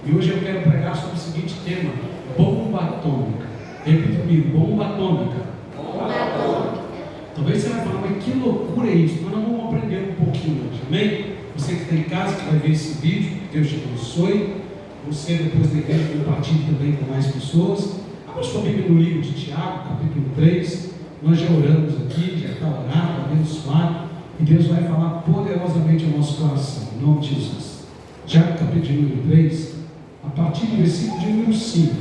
E hoje eu quero pregar sobre o seguinte tema: bomba atômica. Repita comigo: bomba atômica. Bomba atômica. Talvez você vai falar, mas que loucura é isso? Mas nós vamos aprender um pouquinho hoje, amém? Você que está em casa, que vai ver esse vídeo, Deus te abençoe. Você, depois da igreja, compartilhe também com mais pessoas. Abra sua Bíblia no livro de Tiago, capítulo 3. Nós já oramos aqui, já está orado, abençoado. E Deus vai falar poderosamente ao nosso coração, em nome de Jesus. Tiago, capítulo número 3, a partir do versículo de número 5.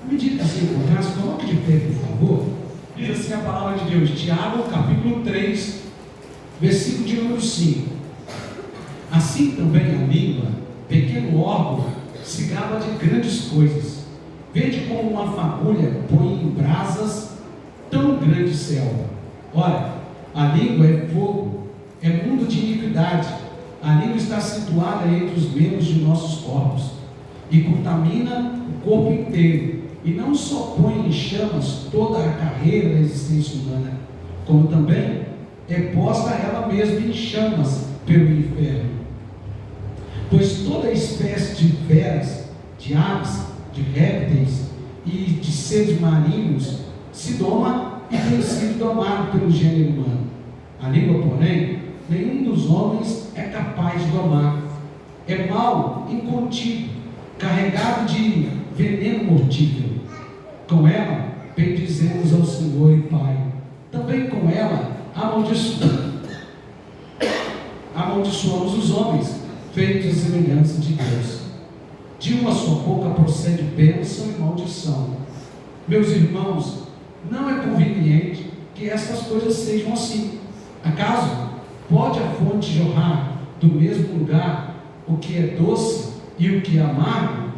À medida que você encontrar, coloque de pé, por favor. Diz assim a palavra de Deus, Tiago, capítulo 3, versículo de número 5. Assim também a língua, pequeno órgão, se gaba de grandes coisas. Vede como uma fagulha põe em brasas tão grande selva. Ora, a língua é fogo, é mundo de iniquidade. A língua está situada entre os membros de nossos corpos e contamina o corpo inteiro. E não só põe em chamas toda a carreira da existência humana, como também é posta ela mesma em chamas pelo inferno. Pois toda espécie de feras, de aves, de répteis e de seres marinhos se doma e tem sido domado pelo gênero humano. A língua, porém, nenhum dos homens é capaz de domar. É mal incontido, carregado de veneno mortífero. Com ela bendizemos ao Senhor e Pai. Também com ela amaldiçoamos os homens, feitos à semelhança de Deus. De uma só boca procede bênção e maldição. Meus irmãos, não é conveniente que estas coisas sejam assim. Acaso pode a fonte jorrar do mesmo lugar o que é doce e o que é amargo?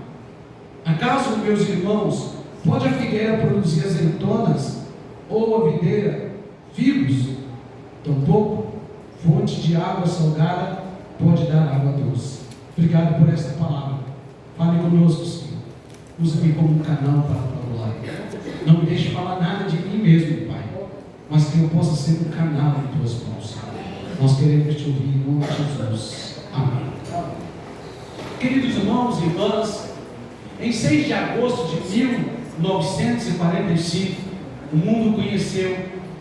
Acaso, meus irmãos, pode a figueira produzir azeitonas ou a videira figos? Tampouco fonte de água salgada pode dar água doce. Obrigado por esta palavra. Fale conosco, Senhor. Usa-me como um canal para a tua glória. Não me deixe falar nada de mim mesmo, Pai, mas que eu possa ser um canal em tuas mãos, Senhor. Nós queremos te ouvir em nome de Jesus. Amém. Queridos irmãos e irmãs, em 6 de agosto de 1945, o mundo conheceu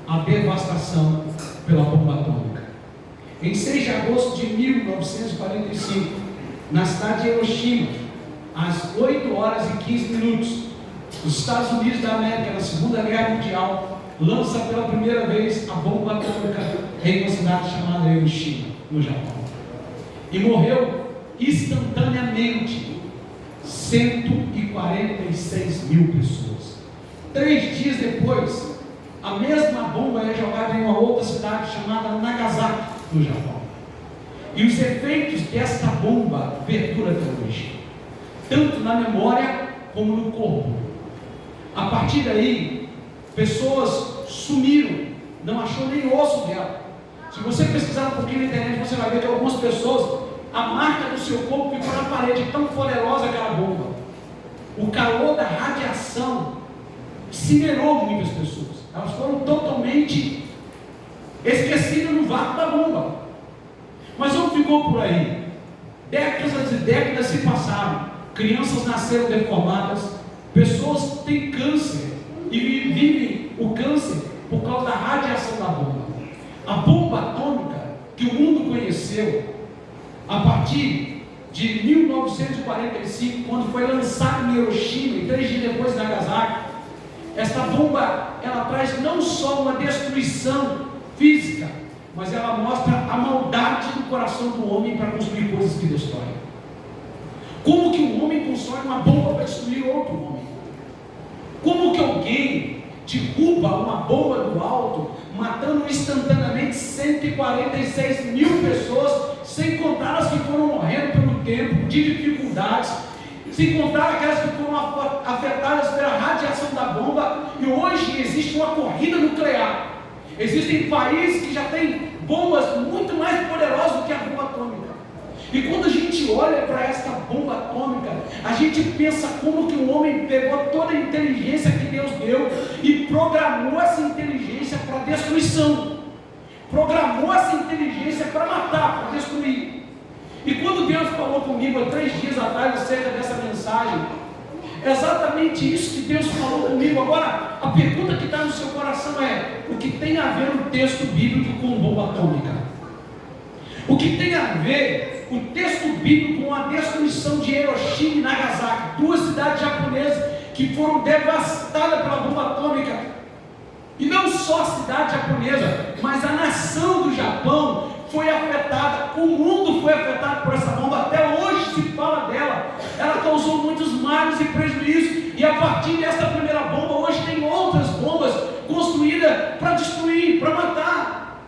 a devastação pela bomba atômica. Em 6 de agosto de 1945, na cidade de Hiroshima, às 8 horas e 15 minutos, os Estados Unidos da América, na Segunda Guerra Mundial, lança pela primeira vez a bomba atômica em uma cidade chamada Hiroshima, no Japão. E morreu instantaneamente 146 mil pessoas. 3 dias depois, a mesma bomba é jogada em uma outra cidade chamada Nagasaki, no Japão. E os efeitos desta bomba perduram até hoje, tanto na memória como no corpo. A partir daí, pessoas sumiram, não achou nem osso dela. Se você pesquisar um pouquinho na internet, você vai ver que algumas pessoas, a marca do seu corpo ficou na parede, tão poderosa aquela bomba. O calor da radiação incinerou muitas pessoas. Elas foram totalmente esquecidas no vácuo da bomba. Mas não ficou por aí. Décadas e décadas se passaram. Crianças nasceram deformadas. Pessoas têm câncer e vivem o câncer por causa da radiação da bomba. A bomba atômica que o mundo conheceu a partir de 1945, quando foi lançada em Hiroshima e 3 dias depois em Nagasaki, esta bomba, ela traz não só uma destruição física, mas ela mostra a maldade do coração do homem para construir coisas que destroem. Como que um homem constrói uma bomba para destruir outro homem? Como que alguém derruba uma bomba do alto, matando instantaneamente 146 mil pessoas, sem contar as que foram morrendo pelo tempo, de dificuldades, sem contar aquelas que foram afetadas pela radiação da bomba. E hoje existe uma corrida nuclear. Existem países que já têm bombas muito mais poderosas do que a bomba atômica. E quando a gente olha para esta bomba atômica, a gente pensa como que o homem pegou toda a inteligência que Deus deu e programou essa inteligência para destruição. Programou essa inteligência para matar, para destruir. E quando Deus falou comigo há 3 dias atrás acerca dessa mensagem, é exatamente isso que Deus falou comigo. Agora, a pergunta que está no seu coração é: o que tem a ver um texto bíblico com bomba atômica? O que tem a ver o texto bíblico com a destruição de Hiroshima e Nagasaki, 2 cidades japonesas que foram devastadas pela bomba atômica? E não só a cidade japonesa, mas a nação do Japão foi afetada, o mundo foi afetado por essa bomba, até hoje se fala dela. Ela causou muitos males e prejuízos, e a partir dessa primeira bomba, hoje tem outras bombas construídas para destruir, para matar.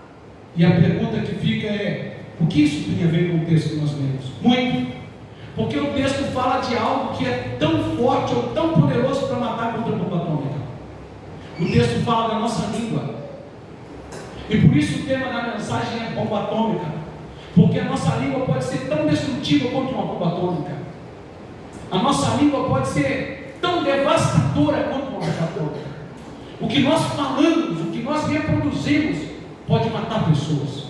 E a pergunta que fica é: o que isso tem a ver com o texto que nós lemos? Muito, porque o texto fala de algo que é tão forte ou tão poderoso para matar contra a bomba atômica. O texto fala da nossa língua. E por isso o tema da mensagem é bomba atômica, porque a nossa língua pode ser tão destrutiva quanto uma bomba atômica. A nossa língua pode ser tão devastadora quanto uma bomba atômica. O que nós falamos, o que nós reproduzimos, pode matar pessoas.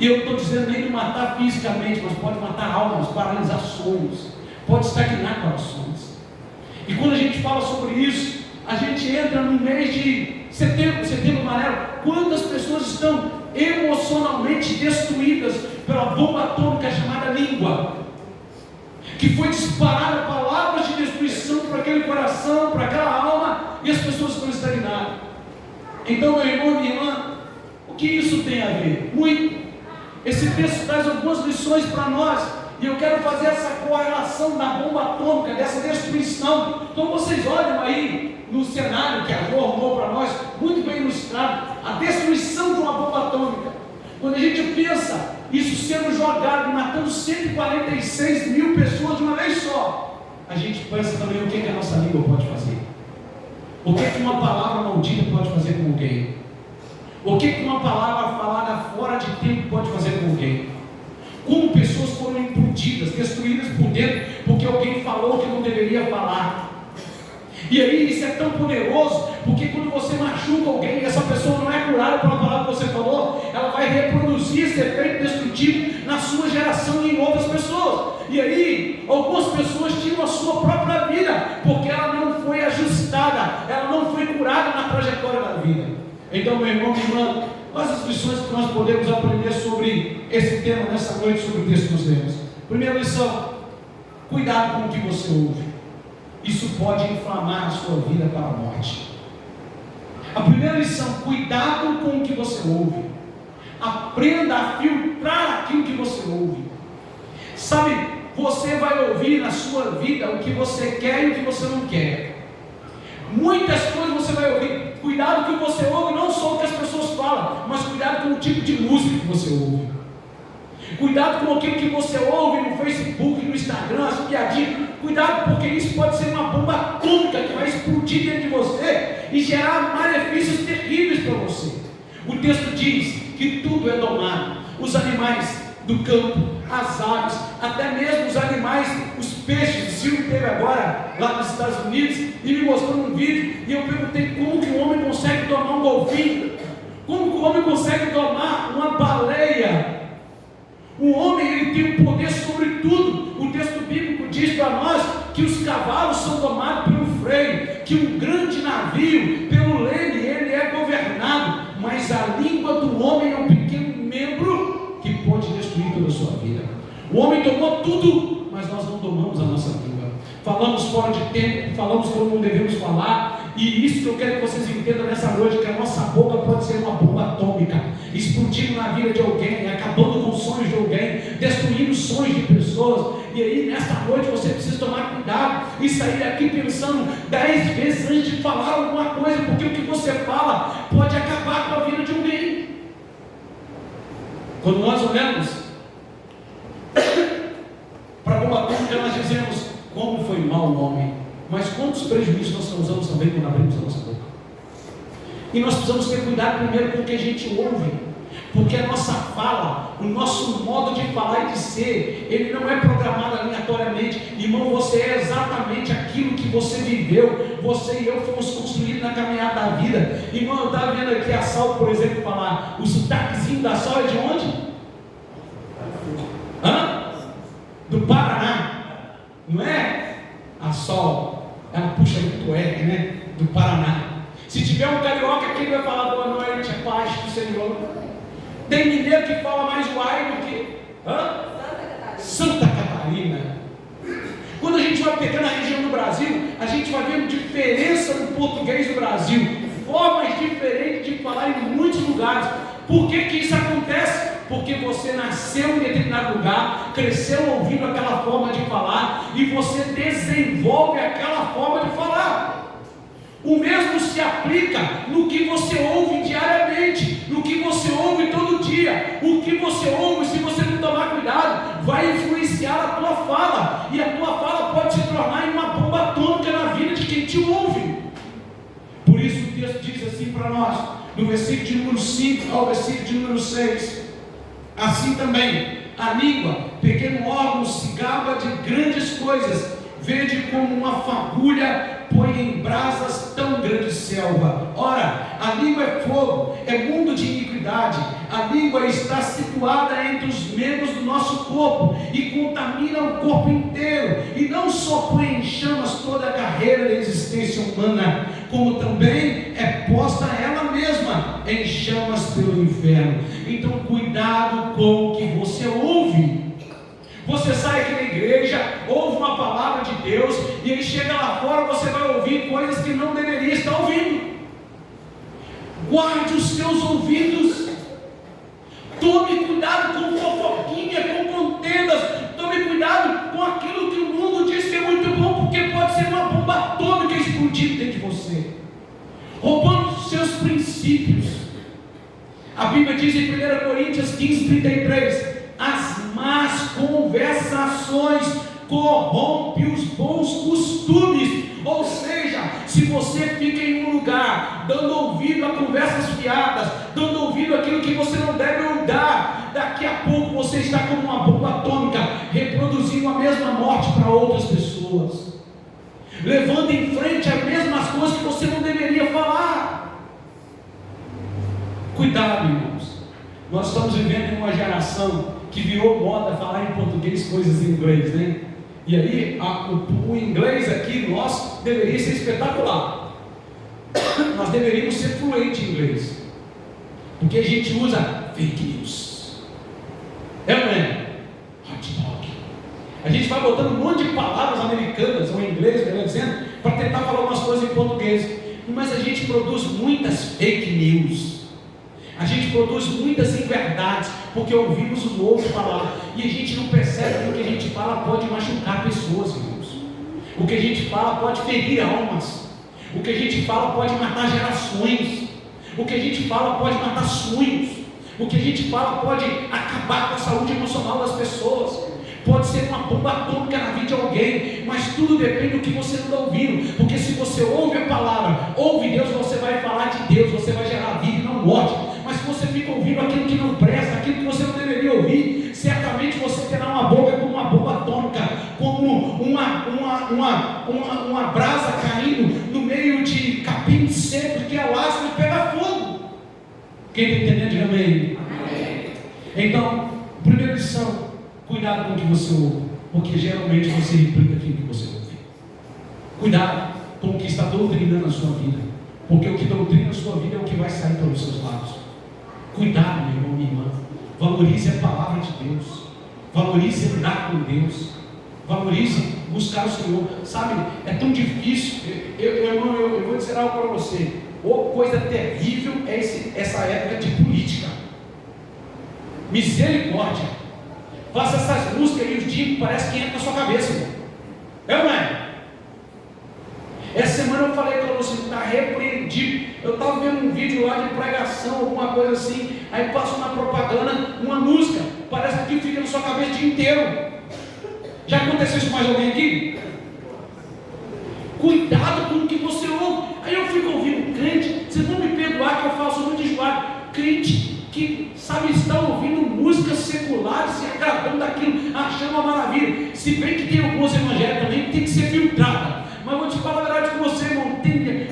E eu não estou dizendo nem de matar fisicamente, mas pode matar almas, paralisar sonhos, pode estagnar corações. E quando a gente fala sobre isso, a gente entra no mês de setembro amarelo. Quantas pessoas estão emocionalmente destruídas pela bomba atômica chamada língua, que foi disparada palavras de destruição para aquele coração, para aquela alma, e as pessoas estão estagnadas. Então, meu irmão e minha irmã, o que isso tem a ver? Muito. Esse texto traz algumas lições para nós, e eu quero fazer essa correlação da bomba atômica, dessa destruição. Então vocês olham aí no cenário que a Jo arrumou para nós, muito bem ilustrado, a destruição de uma bomba atômica. Quando a gente pensa isso sendo jogado e matando 146 mil pessoas de uma vez só, a gente pensa também o que a nossa língua pode fazer. O que uma palavra maldita pode fazer com alguém. O que uma palavra falada fora de tempo pode fazer com alguém. Como pessoas foram implodidas, destruídas por dentro, porque alguém falou que não deveria falar. E aí isso é tão poderoso, porque quando você machuca alguém e essa pessoa não é curada pela palavra que você falou, ela vai reproduzir esse efeito destrutivo na sua geração e em outras pessoas. E aí algumas pessoas tiram a sua própria vida, porque ela não foi ajustada, ela não foi curada na trajetória da vida. Então, meu irmão, minha irmã, quais as lições que nós podemos aprender sobre esse tema nessa noite, sobre o texto que nós lemos? Primeira lição: cuidado com o que você ouve. Isso pode inflamar a sua vida para a morte. A primeira lição: cuidado com o que você ouve. Aprenda a filtrar aquilo que você ouve. Sabe, você vai ouvir na sua vida o que você quer e o que você não quer. Muitas coisas você vai ouvir. Cuidado com o que você ouve, não só o que as pessoas falam, mas cuidado com o tipo de música que você ouve. Cuidado com aquilo que você ouve no Facebook, no Instagram, as piadinhas. Cuidado, porque isso pode ser uma bomba atômica que vai explodir dentro de você e gerar malefícios terríveis para você. O texto diz que tudo é domado. Os animais do campo, as aves, até mesmo os animais, os peixes. O Silvio teve agora lá nos Estados Unidos e me mostrou um vídeo, e eu perguntei como que o homem consegue domar um golfinho, como que o homem consegue domar uma baleia. O homem, ele tem um poder sobre tudo. O texto bíblico diz para nós que os cavalos são domados pelo freio, que um grande navio pelo leme ele é governado, mas a língua do homem é um pequeno membro que pode destruir toda a sua vida. O homem domou tudo, mas nós não domamos a nossa língua. Falamos fora de tempo, falamos como não devemos falar. E isso que eu quero que vocês entendam nessa noite, que a nossa boca pode ser uma bomba atômica, explodindo na vida de alguém, acabando com os sonhos de alguém, destruindo sonhos de pessoas. E aí nessa noite você precisa tomar cuidado e sair daqui pensando 10 vezes antes de falar alguma coisa, porque o que você fala pode acabar com a vida de alguém. Quando nós olhamos para a bomba atômica, nós dizemos: como foi mal o homem. Mas quantos prejuízos nós causamos também quando abrimos a nossa boca? E nós precisamos ter cuidado primeiro com o que a gente ouve, porque a nossa fala, o nosso modo de falar e de ser, ele não é programado aleatoriamente. Irmão, você é exatamente aquilo que você viveu. Você e eu fomos construídos na caminhada da vida. Irmão, eu estava vendo aqui a Sal, por exemplo, falar, o sotaquezinho da Sal é de onde? Hã? não é a Sol, ela puxa muito R, né? Do Paraná. Se tiver um carioca aqui, ele vai falar boa noite, a paz do Senhor. Tem mineiro que fala mais uai do que Santa Catarina. Quando a gente vai pegando a região do Brasil, a gente vai vendo diferença no português do Brasil, formas diferentes de falar em muitos lugares. Por que que isso acontece? Porque você nasceu em determinado lugar, cresceu ouvindo aquela forma de falar e você desenvolve aquela forma de falar. O mesmo se aplica no que você ouve diariamente, no que você ouve todo dia. O que você ouve, se você não tomar cuidado, vai influenciar a tua fala, e a tua fala pode se tornar uma bomba atômica na vida de quem te ouve. Por isso o texto diz assim para nós, no versículo de número 5 ao versículo de número 6: assim também a língua, pequeno órgão, se gaba de grandes coisas. Vede como uma fagulha põe em brasas tão grande selva. Ora, a língua é fogo, é mundo de iniquidade. A língua está situada entre os membros do nosso corpo e contamina o corpo inteiro, e não só põe em chamas toda a carreira da existência humana, como também é posta ela mesma em chamas pelo inferno. Então cuidado com o que você ouve. Você sai aqui na igreja, ouve uma palavra de Deus, e aí chega lá fora, você vai ouvir coisas que não deveria estar ouvindo. Guarde os seus ouvidos. Tome cuidado com fofoquinha, com contendas. Tome cuidado com aquilo que o mundo diz que é muito bom, porque pode ser uma bomba atômica explodindo dentro de você, roubando os seus princípios. A Bíblia diz em 1 Coríntios 15:33: as más conversações corrompem os bons costumes. Ou seja, se você fica em um lugar dando ouvido a conversas fiadas, dando ouvido àquilo que você não deve ouvir, daqui a pouco você está como uma bomba atômica, reproduzindo a mesma morte para outras pessoas, levando em frente as mesmas coisas que você não deveria falar. Cuidado, irmãos. Nós estamos vivendo em uma geração que virou moda falar em português coisas em inglês, né? E aí o inglês aqui nosso deveria ser espetacular. Nós deveríamos ser fluentes em inglês, porque a gente usa fake news, é ou não é? Hot dog. A gente vai botando um monte de palavras americanas ou em inglês, melhor dizendo, para tentar falar umas coisas em português. Mas a gente produz muitas fake news. A gente produz muitas inverdades, porque ouvimos os outros falar, e a gente não percebe que o que a gente fala pode machucar pessoas, irmãos. O que a gente fala pode ferir almas. O que a gente fala pode matar gerações. O que a gente fala pode matar sonhos. O que a gente fala pode acabar com a saúde emocional das pessoas. Pode ser uma bomba atômica na vida de alguém, mas tudo depende do que você está ouvindo. Porque se você ouve a palavra, ouve Deus, você vai falar de Deus, você vai gerar vida e não morte. Mas se você fica ouvindo aquilo que não presta, aquilo que você não deveria ouvir, certamente você terá uma boca como uma bomba atômica, como uma brasa caindo no meio de capim seco que alastra e pega fogo. Quem está entendendo, diga amém. Amém. Então, primeira lição: cuidado com o que você ouve, porque geralmente você replica aquilo que você ouve. Cuidado com o que está doutrinando a sua vida, porque o que doutrina a sua vida é o que vai sair pelos seus lábios. Cuidado, meu irmão, minha irmã. Valorize a palavra de Deus. Valorize andar com Deus. Valorize buscar o Senhor. Sabe, é tão difícil. Eu vou dizer algo para você. Ou coisa terrível é essa época de política. Misericórdia. Faça essas músicas e os dias parece que entra na sua cabeça, irmão. É ou não é? Essa semana eu falei para você, está repreendido. Eu estava vendo um vídeo lá de pregação, alguma coisa assim. Aí passou na propaganda uma música. Parece que fica na sua cabeça o dia inteiro. Já aconteceu isso com mais alguém aqui? Cuidado com o que você ouve. Aí eu fico ouvindo crente. Vocês vão me perdoar que eu faço muito enjoado. Crente que, sabe, está ouvindo músicas seculares, se agradando daquilo, achando uma maravilha. Se bem que tem alguns evangélicos também que tem que ser filtrado. Mas vou te falar a verdade com você, irmão.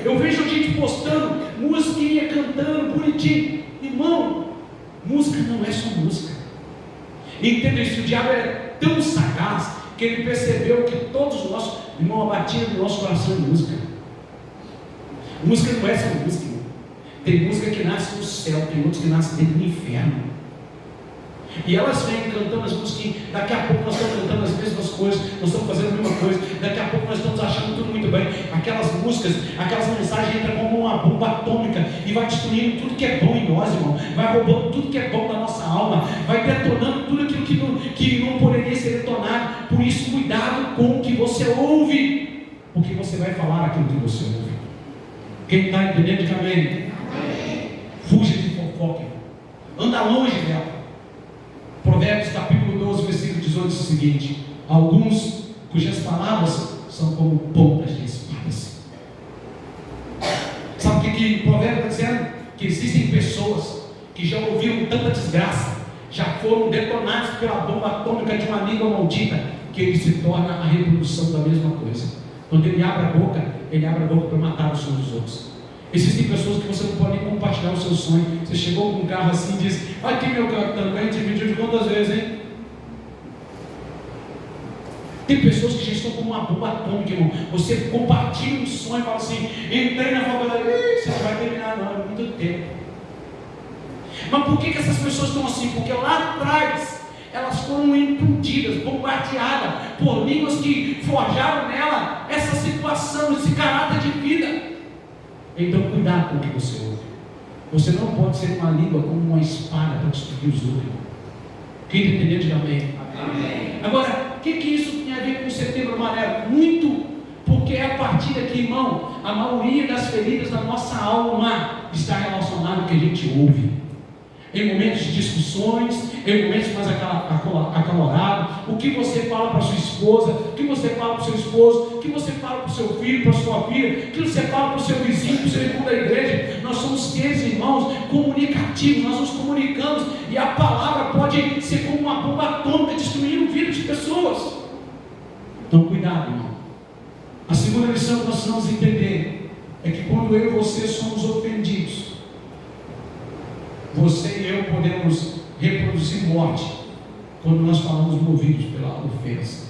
Eu vejo gente postando musiquinha, cantando, bonitinho. Irmão, música não é só música. Entenda isso, o diabo é tão sagaz que ele percebeu que todos nós, irmão, a batida do nosso coração é música. Música não é só música, irmão. Tem música que nasce no céu, tem outros que nascem dentro do inferno. E elas vêm cantando as músicas, daqui a pouco nós estamos cantando as mesmas coisas, nós estamos fazendo a mesma coisa, daqui a pouco nós estamos achando tudo muito bem. Aquelas músicas, aquelas mensagens entram como uma bomba atômica e vai destruindo tudo que é bom em nós, irmão. Vai roubando tudo que é bom da nossa alma, vai detonando tudo aquilo que não poderia ser detonado. Por isso, cuidado com o que você ouve, porque você vai falar aquilo que você ouve. Quem está entendendo, diga amém. Fuja de fofoca, anda longe dela. Provérbios capítulo 12, versículo 18 diz o seguinte: alguns cujas palavras são como pontas de espadas. Sabe o que Provérbios está dizendo? Que existem pessoas que já ouviram tanta desgraça, já foram detonados pela bomba atômica de uma língua maldita, que ele se torna a reprodução da mesma coisa. Quando ele abre a boca para matar os sonhos dos outros. Existem pessoas que você não pode nem compartilhar o seu sonho. Você chegou com um carro assim e disse: aqui meu carro também, dividiu de quantas vezes, hein? Tem pessoas que já estão como uma bomba atômica, irmão. Você compartilha um sonho e fala assim: entrei na faculdade, você não vai terminar não, é muito tempo. Mas por que essas pessoas estão assim? Porque lá atrás elas foram implodidas, bombardeadas por línguas que forjaram nela essa situação, esse caráter de vida. Então cuidado com o que você ouve. Você não pode ser uma língua como uma espada para destruir os outros. Quem está entendendo, diga amém. Amém. Agora, o que isso tem a ver com o Setembro Amarelo? Muito, porque é a partir daqui, irmão, a maioria das feridas da nossa alma está relacionada ao que a gente ouve. Em momentos de discussões, em momentos mais acalorados, o que você fala para sua esposa, o que você fala para o seu esposo, o que você fala para o seu filho, para a sua filha, o que você fala para o seu vizinho, para o seu irmão da igreja. Nós somos seres, irmãos, comunicativos, nós nos comunicamos, e a palavra pode ser como uma bomba atômica, destruindo vidas de pessoas. Então cuidado, irmão. A segunda lição que nós precisamos entender é que quando eu e você somos ofendidos, você e eu podemos reproduzir morte quando nós falamos movidos pela ofensa.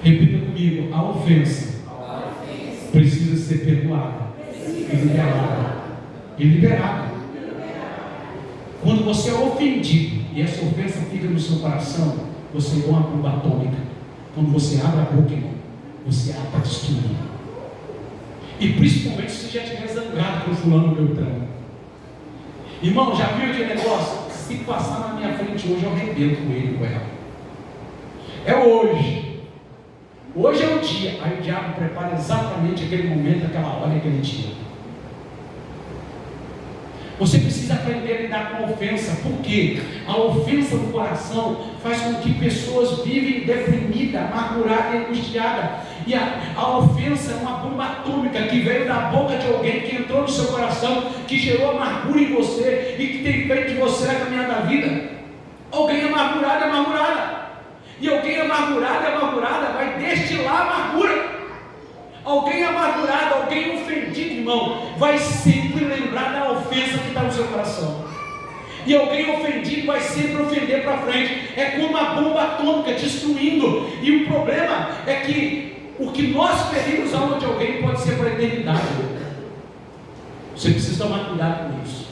Repita comigo: a ofensa precisa ser perdoada e liberada. Quando você é ofendido e essa ofensa fica no seu coração, você é uma bomba atômica. Quando você abre a boca, irmão, você abre para destruir. E principalmente se você já estiver zangado com fulano Beltrano. Irmão, já viu aquele negócio? Se passar na minha frente hoje, eu arrebento com ele, com ela. É hoje. Hoje é o dia. Aí o diabo prepara exatamente aquele momento, aquela hora, aquele dia. Você precisa aprender a lidar com a ofensa. Por quê? A ofensa do coração faz com que pessoas vivem deprimidas, amarguradas e angustiadas. E a ofensa é uma bomba atômica que veio da boca de alguém, que entrou no seu coração, que gerou amargura em você e que tem feito de você a caminhada da vida. Alguém amargurado é amargurada. E alguém amargurada vai destilar amargura. Alguém amargurado, alguém ofendido, irmão, vai sempre lembrar da ofensa que está no seu coração. E alguém ofendido vai sempre ofender para frente. É como uma bomba atômica destruindo. E o problema é que o que nós ferimos a alma de alguém pode ser para a eternidade. Você precisa tomar cuidado com isso.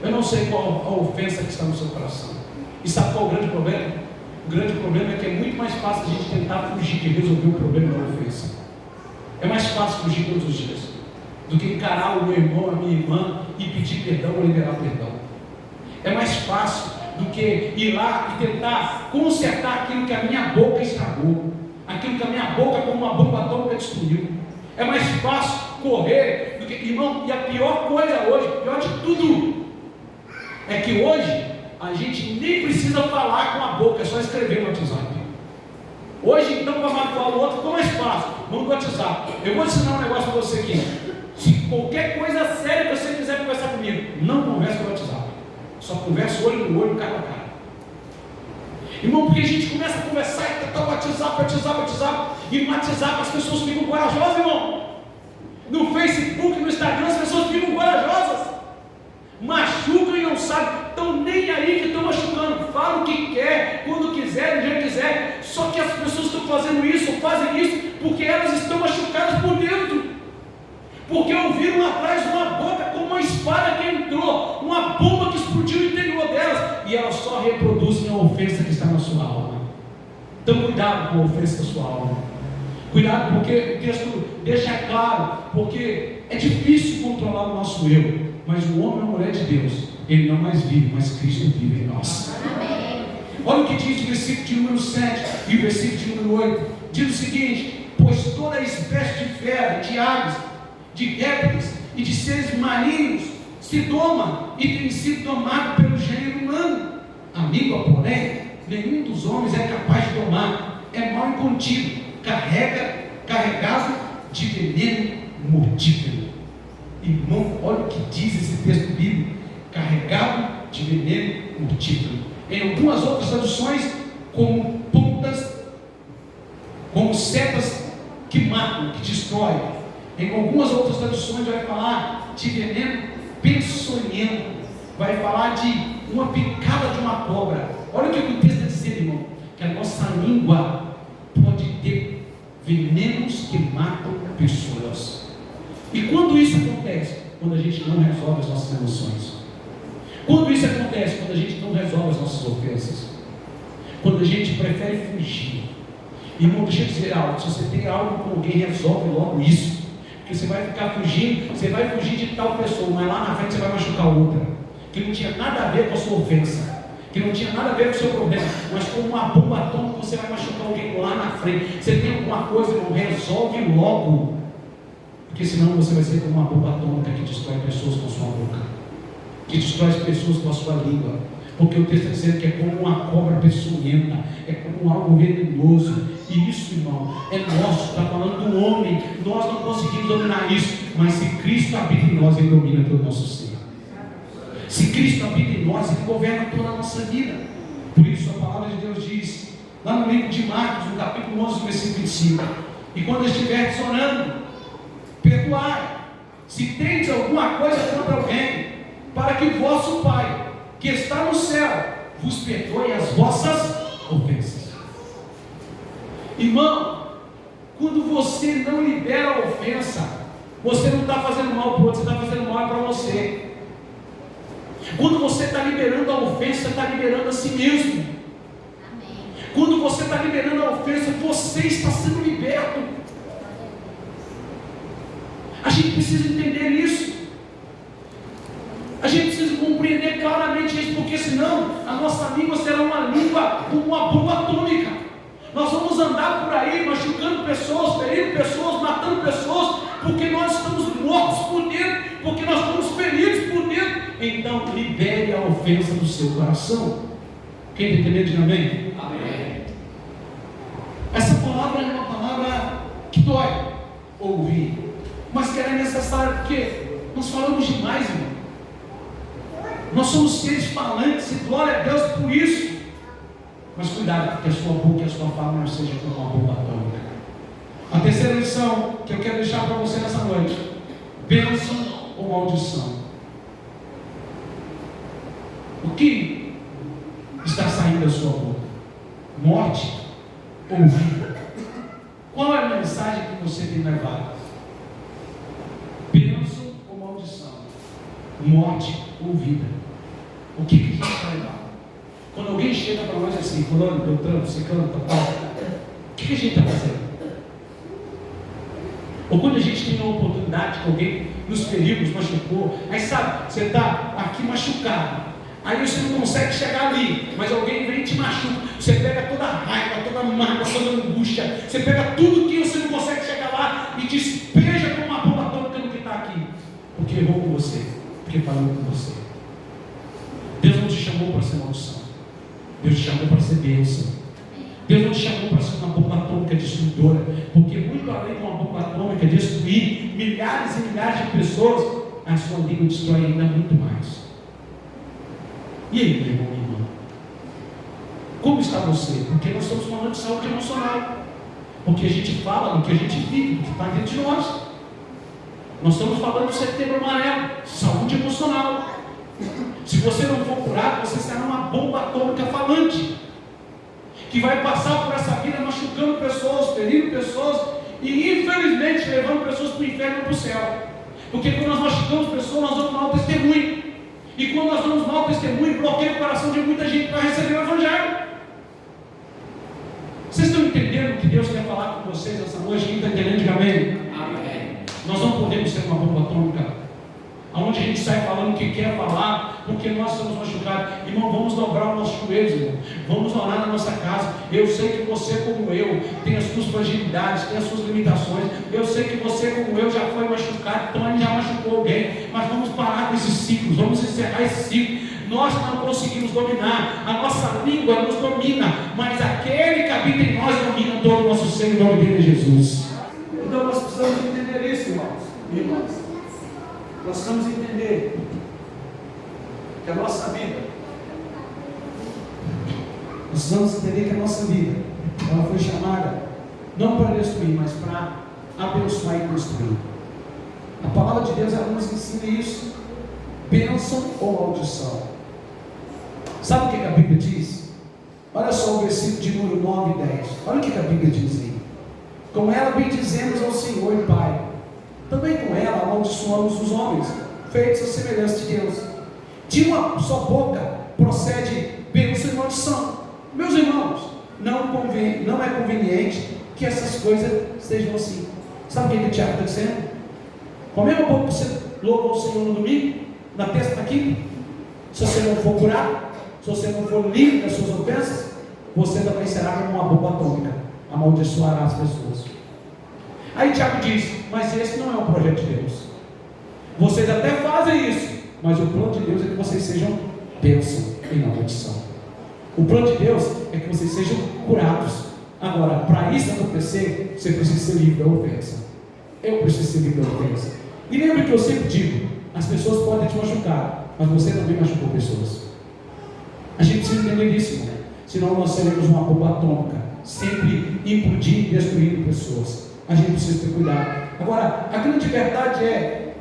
Eu não sei qual a ofensa que está no seu coração. E sabe qual é o grande problema? O grande problema é que é muito mais fácil a gente tentar fugir de resolver o problema da ofensa. É mais fácil fugir todos os dias do que encarar o meu irmão, a minha irmã e pedir perdão ou liberar perdão. É mais fácil do que ir lá e tentar consertar aquilo que a minha boca estragou, aquilo que a minha boca, como uma bomba atômica, destruiu. É mais fácil correr do que, irmão, e a pior coisa hoje, pior de tudo, é que hoje a gente nem precisa falar com a boca, é só escrever no WhatsApp. Hoje, então, para magoar o outro, ficou mais fácil. Vamos no WhatsApp. Eu vou ensinar um negócio para você aqui. Se qualquer coisa séria que você quiser conversar comigo, não converse com o WhatsApp. Só converse olho no olho, cara a cara. Irmão, porque a gente começa a conversar e tentar o WhatsApp. E no WhatsApp as pessoas ficam corajosas, irmão. No Facebook, no Instagram, as pessoas ficam corajosas. Machucam e não sabem. estão nem aí que estão machucando, falam o que quer, quando quiser, do jeito que quiser. Só que as pessoas estão fazendo isso, ou fazem isso, porque elas estão machucadas por dentro, porque ouviram lá atrás uma boca como uma espada que entrou, uma bomba que explodiu no interior delas, e elas só reproduzem a ofensa que está na sua alma. Então cuidado com a ofensa da sua alma, cuidado, porque o texto deixa claro, porque é difícil controlar o nosso eu, mas o homem e a mulher de Deus, ele não mais vive, mas Cristo vive em nós. Amém. Olha o que diz o versículo de número 7 e o versículo de número 8, diz o seguinte: pois toda espécie de fera, de aves, de répteis e de seres marinhos se doma e tem sido domado pelo gênero humano. A língua, porém, nenhum dos homens é capaz de domar, é mal incontido, carregado de veneno mortífero. Irmão, olha o que diz esse texto bíblico: carregado de veneno mortífero. Em algumas outras traduções, como pontas, como setas que matam, que destroem. Em algumas outras traduções vai falar de veneno peçonhento, vai falar de uma picada de uma cobra. Olha o que o texto está dizendo, irmão, que a nossa língua pode ter venenos que matam pessoas. E quando isso acontece? Quando a gente não resolve as nossas emoções. Quando isso acontece? Quando a gente não resolve as nossas ofensas. Quando a gente prefere fugir. Irmão, deixa eu dizer algo: se você tem algo com alguém, resolve logo isso. Porque você vai ficar fugindo, você vai fugir de tal pessoa, mas lá na frente você vai machucar outra, que não tinha nada a ver com a sua ofensa, que não tinha nada a ver com o seu problema, mas como uma bomba atômica você vai machucar alguém lá na frente. Você tem alguma coisa, irmão, resolve logo, porque senão você vai ser como uma bomba atômica que destrói pessoas com a sua boca, que destrói as pessoas com a sua língua. Porque o texto está dizendo que é como uma cobra peçonhenta, é como algo venenoso. E isso, irmão, é nosso. Está falando do homem. Nós não conseguimos dominar isso, mas se Cristo habita em nós, Ele domina todo o nosso ser. Se Cristo habita em nós, Ele governa toda a nossa vida. Por isso a palavra de Deus diz, lá no livro de Marcos, no capítulo 11, versículo 25: e quando estiveres orando, perdoai, se tendes alguma coisa contra alguém, para que o vosso Pai, que está no céu, vos perdoe as vossas ofensas. Irmão, quando você não libera a ofensa, você não está fazendo mal para o outro, você está fazendo mal para você. Quando você está liberando a ofensa, está liberando a si mesmo. Amém. Quando você está liberando a ofensa, você está sendo liberto. A gente precisa entender isso. A gente precisa compreender claramente isso, porque senão a nossa língua será uma língua como uma bomba atômica. Nós vamos andar por aí machucando pessoas, ferindo pessoas, matando pessoas, porque nós estamos mortos por dentro, porque nós estamos feridos por dentro. Então libere a ofensa do seu coração. Quem está entendendo, diga amém? Amém. Essa palavra é uma palavra que dói ouvir, mas que ela é necessária, porque nós falamos demais, irmão. Nós somos seres falantes, e glória a Deus por isso. Mas cuidado, que a sua boca e a sua fala não seja como uma bomba atômica. A terceira lição que eu quero deixar para você nessa noite: bênção ou maldição? O que está saindo da sua boca? Morte ou vida? Qual é a mensagem que você tem levado? Bênção ou maldição? Morte ou vida? O que a gente vai levar? Quando alguém chega para nós assim, fulano, Beltrano, Ciclano, tal, o que a gente está fazendo? Ou quando a gente tem uma oportunidade que alguém nos feriu, nos machucou, aí sabe, você está aqui machucado, aí você não consegue chegar ali, mas alguém vem e te machuca, você pega toda a raiva, toda a mágoa, toda a angústia, você pega tudo que você não consegue chegar lá e despeja como uma bomba atômica no que está aqui, porque errou com você, porque falou com você. Deus não te chamou para ser maldição, Deus te chamou para ser bênção. Deus não te chamou para ser uma bomba atômica destruidora, porque muito além de uma bomba atômica destruir milhares e milhares de pessoas, a sua língua destrói ainda muito mais. E aí, meu irmão, minha irmã? Como está você? Porque nós estamos falando de saúde emocional, porque a gente fala do que a gente vive, do que está dentro de nós. Nós estamos falando do Setembro Amarelo, saúde emocional. Se você não for curado, você será uma bomba atômica falante, que vai passar por essa vida machucando pessoas, ferindo pessoas e infelizmente levando pessoas para o inferno e para o céu. Porque quando nós machucamos pessoas, nós damos mau testemunho. E quando nós damos mau testemunho, bloqueia o coração de muita gente para receber o Evangelho. Vocês estão entendendo o que Deus quer falar com vocês essa noite? Quem está entendendo, diga amém. Amém. Nós não podemos ser uma bomba atômica, onde a gente sai falando o que quer falar, porque nós estamos machucados. Irmão, vamos dobrar os nossos joelhos, irmão. Vamos orar na nossa casa. Eu sei que você, como eu, tem as suas fragilidades, tem as suas limitações. Eu sei que você, como eu, já foi machucado, então ele já machucou alguém. Mas vamos parar com esses ciclos, vamos encerrar esse ciclo. Nós não conseguimos dominar, a nossa língua nos domina, mas aquele que habita em nós domina todo o nosso ser, em nome de Jesus. Então nós precisamos entender isso, irmãos e irmãs. Nós precisamos entender que a nossa vida, ela foi chamada não para destruir, mas para abençoar e construir. A palavra de Deus, ela nos ensina isso: bênção ou maldição. Sabe o que a Bíblia diz? Olha só o versículo de número 9 e 10. Olha o que a Bíblia diz aí. Com ela bendizemos ao Senhor e Pai, também com ela amaldiçoamos os homens, feitos à semelhança de Deus. De uma só boca procede bênção e maldição. Meus irmãos, não é conveniente que essas coisas sejam assim. Sabe o que o Tiago está dizendo? Com a mesma boca que você louva o Senhor no domingo, na terça, na quinta, se você não for curado, se você não for livre das suas ofensas, você também será como uma bomba atômica, amaldiçoará as pessoas. Aí Tiago diz: mas esse não é o projeto de Deus. Vocês até fazem isso, mas o plano de Deus é que vocês sejam bênção e não maldição. O plano de Deus é que vocês sejam curados. Agora, para isso acontecer, você precisa ser livre da ofensa. Eu preciso ser livre da ofensa. E lembre que eu sempre digo: as pessoas podem te machucar, mas você também machucou pessoas. A gente precisa entender isso, irmão. Senão nós seremos uma bomba atômica, sempre implodindo e destruindo pessoas. A gente precisa ter cuidado. Agora, a grande verdade é: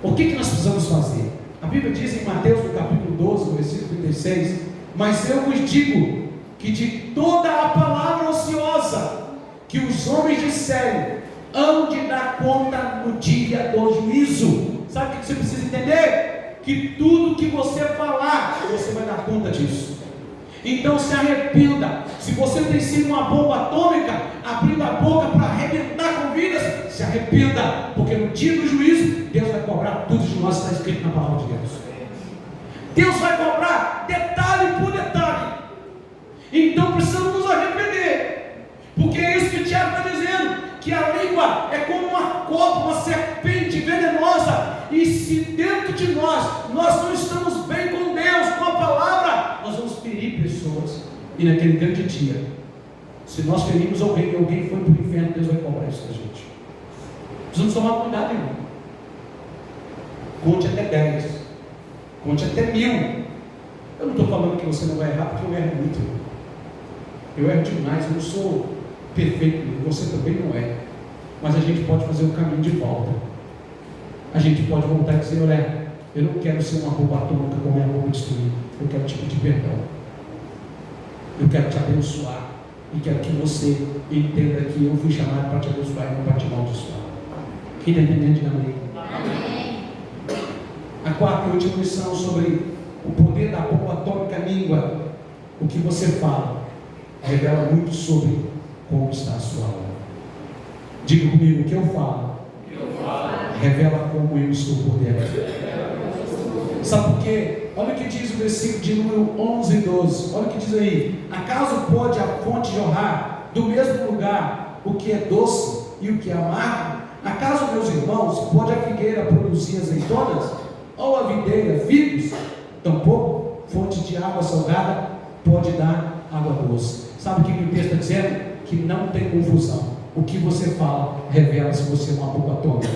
o que nós precisamos fazer? A Bíblia diz em Mateus, no capítulo 12, no versículo 36: mas eu vos digo que de toda a palavra ociosa que os homens disserem, hão de dar conta no dia do juízo. Sabe o que você precisa entender? Que tudo que você falar, você vai dar conta disso. Então se arrependa. Se você tem sido uma bomba atômica, abrindo a boca para arrebentar com vidas, se arrependa, porque no dia do juízo, Deus vai cobrar tudo de nós, está escrito na palavra de Deus. Deus vai cobrar detalhe por detalhe. Então precisamos nos arrepender, porque é isso que o Tiago está dizendo, que a língua é como uma cobra, uma serpente venenosa. E se dentro de nós não estamos bem com Deus, com a palavra, nós vamos ferir pessoas. E naquele grande dia, se nós ferimos alguém e alguém foi para o inferno, Deus vai cobrar isso da gente. Precisamos tomar cuidado, irmão. Conte até 10, conte até 1000. Eu não estou falando que você não vai errar, porque eu erro muito. Eu erro demais, eu não sou perfeito, você também não é. Mas a gente pode fazer um caminho de volta. A gente pode voltar e dizer: olha, eu não quero ser uma bomba atômica como minha bomba destruir. Eu quero te pedir perdão. Eu quero te abençoar. E quero que você entenda que eu fui chamado para te abençoar e não para te amaldiçoar. Quem está entendendo, diga amém. Amém. A quarta e última lição sobre o poder da bomba atômica língua. O que você fala revela muito sobre como está a sua alma. Diga comigo: o que eu falo revela como eu estou por dentro. Sabe por quê? Olha o que diz o versículo de número 11 e 12. Olha o que diz aí: acaso pode a fonte jorrar do mesmo lugar o que é doce e o que é amargo? Acaso, meus irmãos, pode a figueira produzir azeitonas? Ou a videira figos? Tampouco fonte de água salgada pode dar água doce. Sabe o que o texto está dizendo? Que não tem confusão. O que você fala revela se você é uma bomba atômica.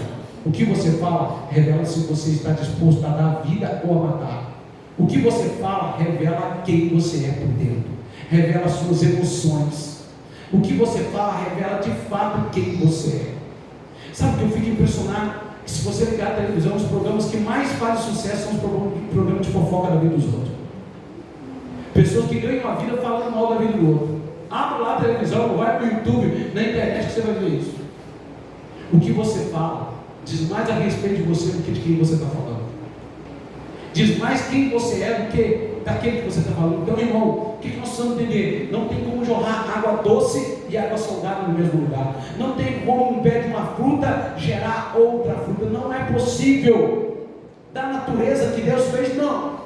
O que você fala revela se você está disposto a dar vida ou a matar. O que você fala revela quem você é por dentro, revela suas emoções. O que você fala revela de fato quem você é. Sabe que eu fico impressionado? Que se você ligar a televisão, os programas que mais fazem sucesso são os programas de fofoca da vida dos outros. Pessoas que ganham a vida falando mal da vida do outro. Abre lá a televisão, vai para o YouTube, na internet que você vai ver isso. O que você fala diz mais a respeito de você do que de quem você está falando. Diz mais quem você é do que daquele que você está falando. Então, irmão, o que nós precisamos entender? Não tem como jorrar água doce e água salgada no mesmo lugar. Não tem como um pé de uma fruta gerar outra fruta. Não é possível. Da natureza que Deus fez, não.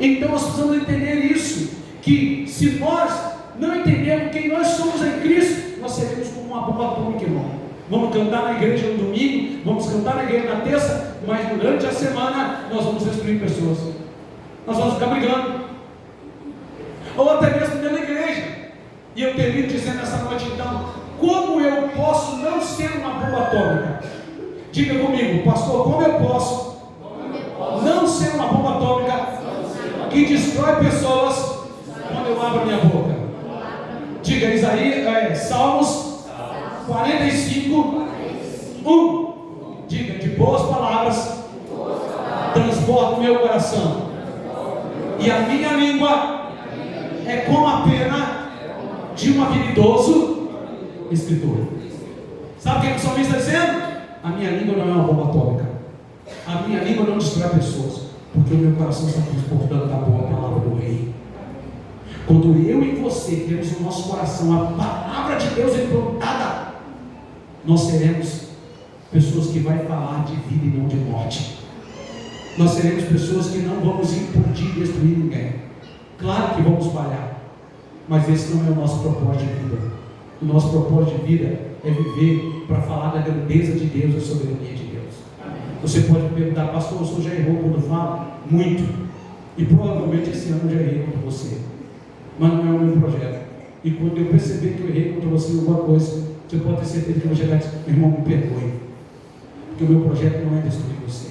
Então nós precisamos entender isso, que se nós não entendermos quem nós somos em Cristo, nós seremos como uma bomba atômica, irmão. Vamos cantar na igreja no domingo, vamos cantar na igreja na terça, mas durante a semana nós vamos destruir pessoas. Nós vamos ficar brigando. Ou até mesmo dentro da igreja. E eu termino dizendo essa noite então, como eu posso não ser uma bomba atômica? Diga comigo, pastor, como eu posso não ser uma bomba atômica que destrói pessoas quando eu abro minha boca? Diga Isaías, Salmos 45, 1. Diga, de boas palavras transborda o meu coração, e a minha língua é como a pena de um habilidoso escritor. Sabe o que o salmista está dizendo? A minha língua não é uma bomba atômica. A minha língua não destrói pessoas, porque o meu coração está transportando a boa palavra do rei. Quando eu e você temos no nosso coração a palavra de Deus implantada, nós seremos pessoas que vai falar de vida e não de morte. Nós seremos pessoas que não vamos impedir e destruir ninguém. Claro que vamos falhar, mas esse não é o nosso propósito de vida. O nosso propósito de vida é viver para falar da grandeza de Deus, da soberania de Deus. Você pode me perguntar, pastor, o senhor já errou quando fala? Muito. E provavelmente esse ano eu já errei contra você. Mas não é o meu projeto. E quando eu perceber que eu errei contra você em alguma coisa, você pode ter certeza que eu vou chegar e dizer, meu irmão, me perdoe. Porque o meu projeto não é destruir você.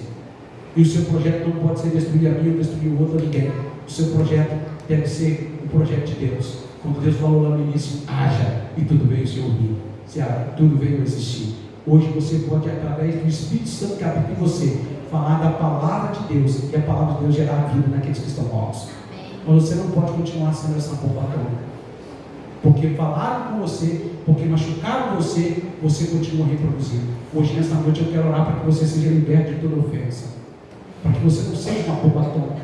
E o seu projeto não pode ser destruir a mim ou destruir o outro a ninguém. O seu projeto deve ser o projeto de Deus. Quando Deus falou lá no início, haja, e tudo veio se ouvir. Tudo veio a existir. Hoje você pode, através do Espírito Santo que habita em você, falar da palavra de Deus, e a palavra de Deus gerar vida naqueles que estão mortos. Mas você não pode continuar sendo essa bomba atômica. Porque falaram com você, porque machucaram você, você continua reproduzindo. Hoje, nessa noite, eu quero orar para que você seja liberto de toda ofensa. Para que você não seja uma bomba atômica.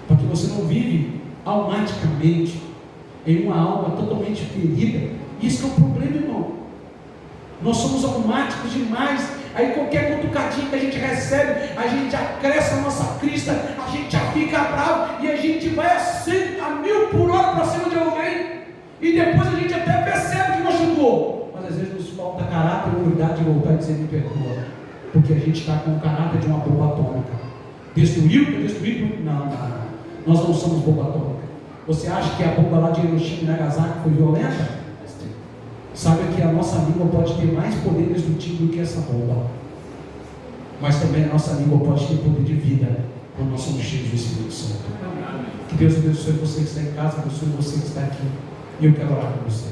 Para que você não vive almaticamente em uma alma totalmente ferida. Isso é um problema, irmão. Nós somos almáticos demais. Aí qualquer cutucadinha que a gente recebe, a gente já cresce a nossa crista, a gente já fica bravo e a gente vai assim, a 1000 por hora para cima de alguém. E depois a gente até percebe que machucou. Mas às vezes nos falta caráter e humildade de voltar e dizer me perdoa. Porque a gente está com o caráter de uma bomba atômica. Destruiu? Destruiu? Não. Nós não somos bomba atômica. Você acha que a bomba lá de Hiroshima e Nagasaki foi violenta? Sabe que a nossa língua pode ter mais poder destrutivo do que essa bomba. Mas também a nossa língua pode ter poder de vida quando nós somos cheios do Espírito Santo. Que Deus abençoe você que está em casa, abençoe você que está aqui. E eu quero orar com você.